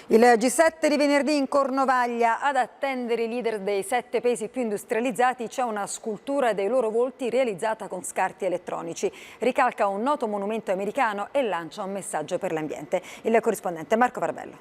Il G7 di venerdì in Cornovaglia. Ad attendere i leader dei 7 paesi più industrializzati c'è una scultura dei loro volti realizzata con scarti elettronici. Ricalca un noto monumento americano e lancia un messaggio per l'ambiente. Il corrispondente Marco Varvello.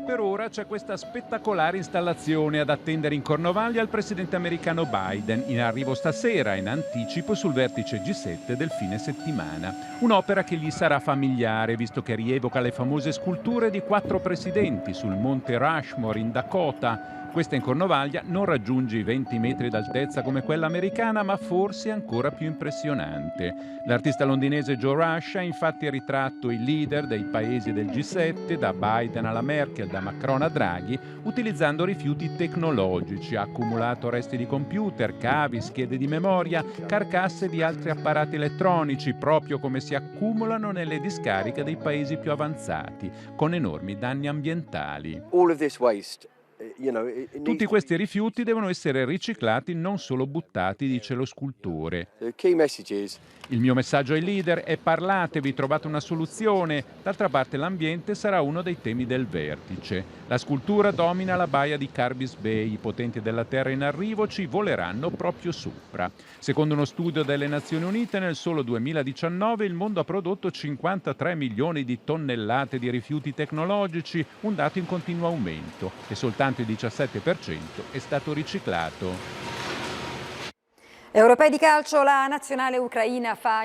Per ora c'è questa spettacolare installazione ad attendere in Cornovaglia il presidente americano Biden, in arrivo stasera in anticipo sul vertice G7 del fine settimana. Un'opera che gli sarà familiare, visto che rievoca le famose sculture di 4 presidenti sul monte Rushmore in Dakota. Questa in Cornovaglia non raggiunge i 20 metri d'altezza come quella americana, ma forse ancora più impressionante. L'artista londinese Joe Rush ha infatti ritratto i leader dei paesi del G7, da Biden alla Merkel, da Macron a Draghi, utilizzando rifiuti tecnologici. Ha accumulato resti di computer, cavi, schede di memoria, carcasse di altri apparati elettronici, proprio come si accumulano nelle discariche dei paesi più avanzati, con enormi danni ambientali. Tutti questi rifiuti devono essere riciclati, non solo buttati, dice lo scultore. Il mio messaggio ai leader è: parlatevi, trovate una soluzione. D'altra parte l'ambiente sarà uno dei temi del vertice. La scultura domina la baia di Carbis Bay. I potenti della Terra in arrivo ci voleranno proprio sopra. Secondo uno studio delle Nazioni Unite, nel solo 2019 il mondo ha prodotto 53 milioni di tonnellate di rifiuti tecnologici, un dato in continuo aumento, e soltanto il 17% è stato riciclato. Europei di calcio, la nazionale ucraina fa